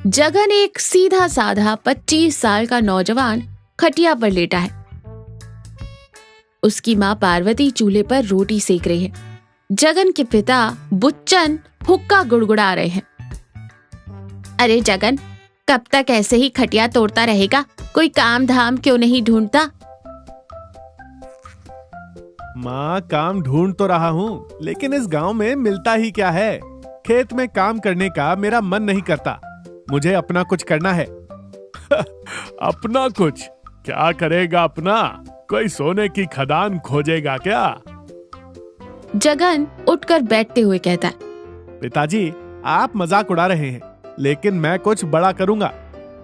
जगन एक सीधा साधा 25 साल का नौजवान खटिया पर लेटा है। उसकी माँ पार्वती चूल्हे पर रोटी सेक रही है। जगन के पिता बुच्चन हुक्का गुड़गुड़ा रहे हैं। अरे जगन, कब तक ऐसे ही खटिया तोड़ता रहेगा? कोई काम धाम क्यों नहीं ढूंढता? माँ, काम ढूंढ तो रहा हूँ, लेकिन इस गांव में मिलता ही क्या है। खेत में काम करने का मेरा मन नहीं करता। मुझे अपना कुछ करना है। अपना कुछ? क्या करेगा अपना? कोई सोने की खदान खोजेगा क्या? जगन उठकर बैठते हुए कहता है। पिताजी, आप मजाक उड़ा रहे हैं, लेकिन मैं कुछ बड़ा करूंगा।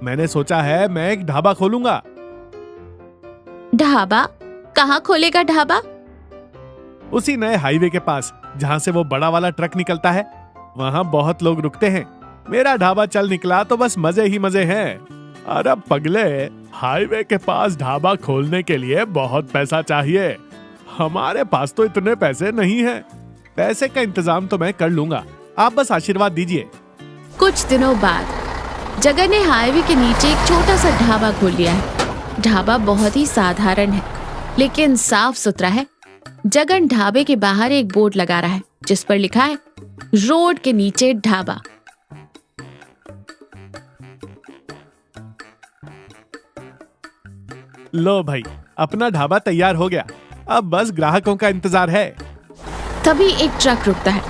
मैंने सोचा है मैं एक ढाबा खोलूंगा। ढाबा? कहाँ खोलेगा ढाबा? उसी नए हाईवे के पास, जहाँ से वो बड़ा वाला ट्रक निकलता है। वहाँ बहुत लोग रुकते हैं। मेरा ढाबा चल निकला तो बस मजे ही मजे हैं। अरे पगले, हाईवे के पास ढाबा खोलने के लिए बहुत पैसा चाहिए। हमारे पास तो इतने पैसे नहीं हैं। पैसे का इंतजाम तो मैं कर लूंगा, आप बस आशीर्वाद दीजिए। कुछ दिनों बाद जगन ने हाईवे के नीचे एक छोटा सा ढाबा खोल लिया है। ढाबा बहुत ही साधारण है, लेकिन साफ सुथरा है। जगन ढाबे के बाहर एक बोर्ड लगा रहा है, जिस पर लिखा है रोड के नीचे ढाबा। लो भाई, अपना ढाबा तैयार हो गया। अब बस ग्राहकों का इंतजार है। तभी एक ट्रक रुकता है।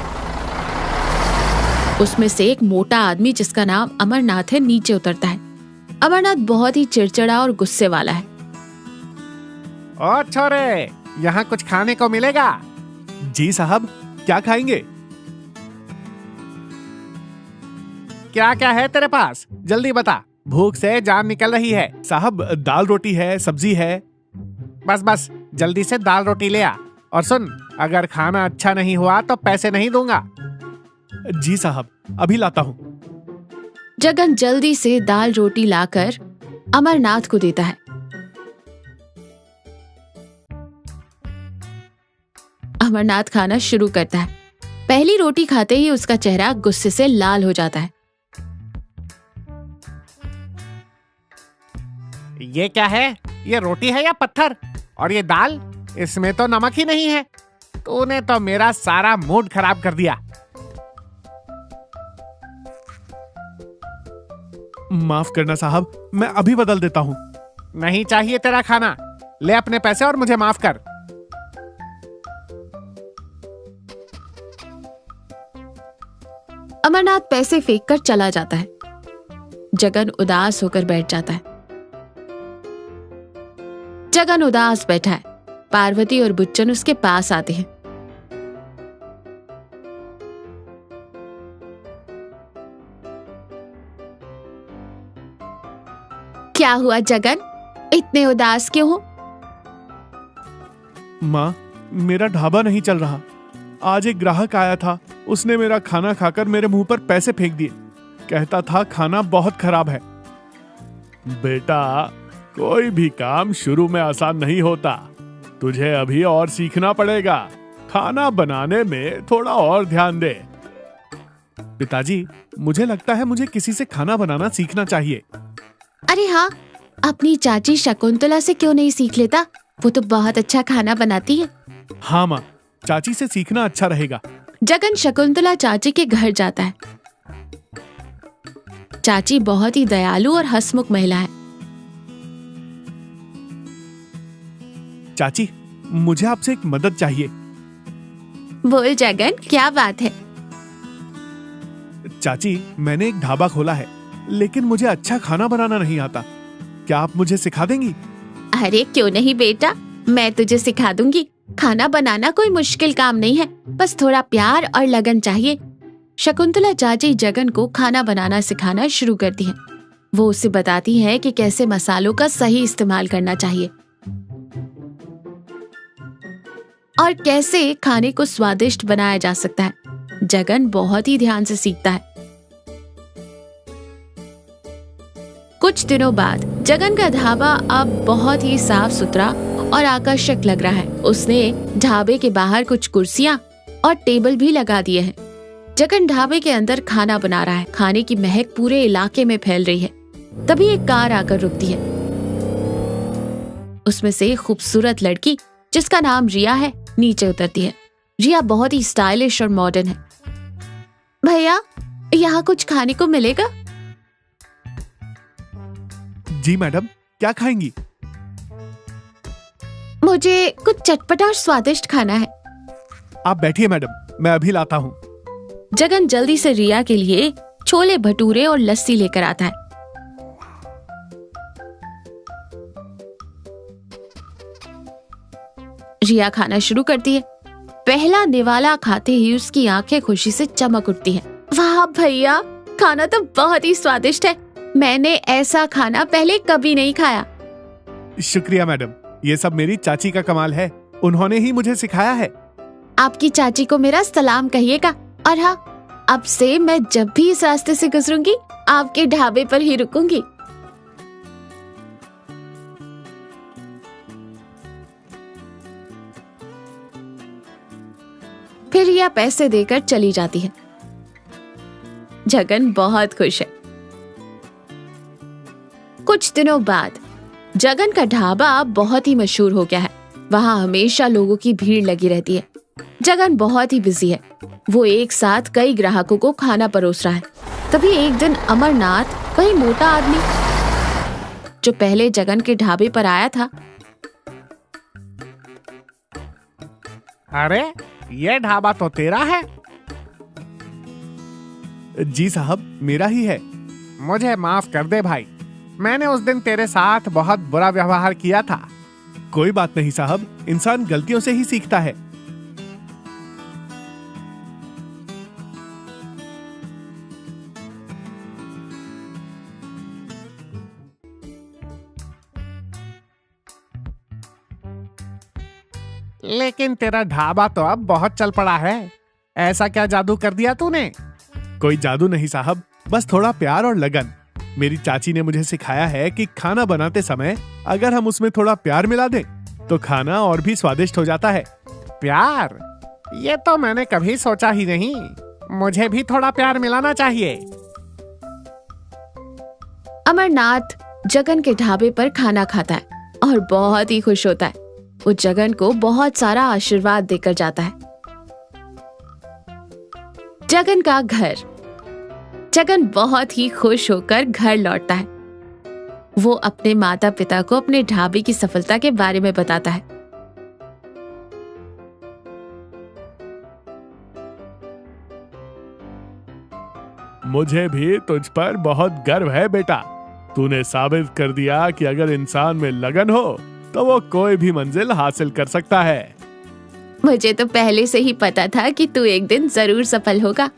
उसमें से एक मोटा आदमी, जिसका नाम अमरनाथ है, नीचे उतरता है। अमरनाथ बहुत ही चिड़चिड़ा और गुस्से वाला है। और छोरे, यहाँ कुछ खाने को मिलेगा? जी साहब, क्या खाएंगे? क्या क्या है तेरे पास? जल्दी बता, भूख से जान निकल रही है। साहब, दाल रोटी है, सब्जी है। बस बस, जल्दी से दाल रोटी ले आ। और सुन, अगर खाना अच्छा नहीं हुआ तो पैसे नहीं दूंगा। जी साहब, अभी लाता हूँ। जगन जल्दी से दाल रोटी लाकर अमरनाथ को देता है। अमरनाथ खाना शुरू करता है। पहली रोटी खाते ही उसका चेहरा गुस्से से लाल हो जाता है। ये क्या है? ये रोटी है या पत्थर? और ये दाल, इसमें तो नमक ही नहीं है। तूने तो मेरा सारा मूड खराब कर दिया। माफ करना साहब, मैं अभी बदल देता हूँ। नहीं चाहिए तेरा खाना। ले अपने पैसे और मुझे माफ कर। अमरनाथ पैसे फेंककर चला जाता है। जगन उदास होकर बैठ जाता है। जगन उदास बैठा है। पार्वती और बुच्चन उसके पास आते हैं। क्या हुआ जगन, इतने उदास क्यों हो? माँ, मेरा ढाबा नहीं चल रहा। आज एक ग्राहक आया था, उसने मेरा खाना खाकर मेरे मुंह पर पैसे फेंक दिए। कहता था खाना बहुत खराब है। बेटा, कोई भी काम शुरू में आसान नहीं होता। तुझे अभी और सीखना पड़ेगा। खाना बनाने में थोड़ा और ध्यान दे। पिताजी, मुझे लगता है मुझे किसी से खाना बनाना सीखना चाहिए। अरे हाँ, अपनी चाची शकुंतला से क्यों नहीं सीख लेता? वो तो बहुत अच्छा खाना बनाती है। हाँ माँ, चाची से सीखना अच्छा रहेगा। जगन शकुंतला चाची के घर जाता है। चाची बहुत ही दयालु और हंसमुख महिला है। चाची, मुझे आपसे एक मदद चाहिए। बोल जगन, क्या बात है? चाची, मैंने एक ढाबा खोला है, लेकिन मुझे अच्छा खाना बनाना नहीं आता। क्या आप मुझे सिखा देंगी? अरे क्यों नहीं बेटा, मैं तुझे सिखा दूंगी। खाना बनाना कोई मुश्किल काम नहीं है, बस थोड़ा प्यार और लगन चाहिए। शकुंतला चाची जगन को खाना बनाना सिखाना शुरू करती है। वो उसे बताती है कि कैसे मसालों का सही इस्तेमाल करना चाहिए और कैसे खाने को स्वादिष्ट बनाया जा सकता है। जगन बहुत ही ध्यान से सीखता है। कुछ दिनों बाद जगन का ढाबा अब बहुत ही साफ सुथरा और आकर्षक लग रहा है। उसने ढाबे के बाहर कुछ कुर्सियां और टेबल भी लगा दिए हैं। जगन ढाबे के अंदर खाना बना रहा है। खाने की महक पूरे इलाके में फैल रही है। तभी एक कार आकर रुकती है। उसमें से एक खूबसूरत लड़की जिसका नाम रिया है नीचे उतरती है। रिया बहुत ही स्टाइलिश और मॉडर्न है। भैया, यहाँ कुछ खाने को मिलेगा? जी मैडम, क्या खाएंगी? मुझे कुछ चटपटा और स्वादिष्ट खाना है। आप बैठिए मैडम, मैं अभी लाता हूँ। जगन जल्दी से रिया के लिए छोले भटूरे और लस्सी लेकर आता है। रिया खाना शुरू करती है। पहला निवाला खाते ही उसकी आंखें खुशी से चमक उठती हैं। वाह भैया, खाना तो बहुत ही स्वादिष्ट है। मैंने ऐसा खाना पहले कभी नहीं खाया। शुक्रिया मैडम, ये सब मेरी चाची का कमाल है। उन्होंने ही मुझे सिखाया है। आपकी चाची को मेरा सलाम कहिएगा। और हाँ, अब से मैं जब भी इस रास्ते से गुजरूंगी आपके ढाबे पर ही रुकूंगी। फिर रिया पैसे देकर चली जाती है। जगन बहुत खुश है। कुछ दिनों बाद जगन का ढाबा बहुत ही मशहूर हो गया है। वहाँ हमेशा लोगों की भीड़ लगी रहती है। जगन बहुत ही बिजी है। वो एक साथ कई ग्राहकों को खाना परोस रहा है। तभी एक दिन अमरनाथ, वही मोटा आदमी जो पहले जगन के ढाबे पर आया था, अरे ये ढाबा तो तेरा है। जी साहब, मेरा ही है। मुझे माफ कर दे भाई, मैंने उस दिन तेरे साथ बहुत बुरा व्यवहार किया था। कोई बात नहीं साहब, इंसान गलतियों से ही सीखता है। लेकिन तेरा ढाबा तो अब बहुत चल पड़ा है। ऐसा क्या जादू कर दिया तूने? कोई जादू नहीं साहब, बस थोड़ा प्यार और लगन। मेरी चाची ने मुझे सिखाया है कि खाना बनाते समय अगर हम उसमें थोड़ा प्यार मिला दें तो खाना और भी स्वादिष्ट हो जाता है। प्यार? ये तो मैंने कभी सोचा ही नहीं। मुझे भी थोड़ा प्यार मिलाना चाहिए। अमरनाथ जगन के ढाबे पर खाना खाता है और बहुत ही खुश होता है। वो जगन को बहुत सारा आशीर्वाद देकर जाता है। जगन का घर। जगन बहुत ही खुश होकर घर लौटता है। वो अपने माता पिता को अपने ढाबे की सफलता के बारे में बताता है। मुझे भी तुझ पर बहुत गर्व है बेटा। तूने साबित कर दिया कि अगर इंसान में लगन हो तो वो कोई भी मंजिल हासिल कर सकता है। मुझे तो पहले से ही पता था कि तू एक दिन जरूर सफल होगा।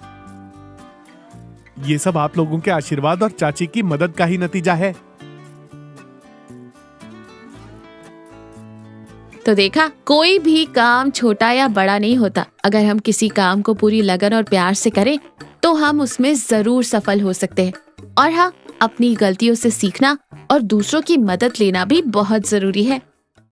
ये सब आप लोगों के आशीर्वाद और चाची की मदद का ही नतीजा है। तो देखा, कोई भी काम छोटा या बड़ा नहीं होता। अगर हम किसी काम को पूरी लगन और प्यार से करें तो हम उसमें जरूर सफल हो सकते हैं। और हाँ, अपनी गलतियों से सीखना और दूसरों की मदद लेना भी बहुत जरूरी है।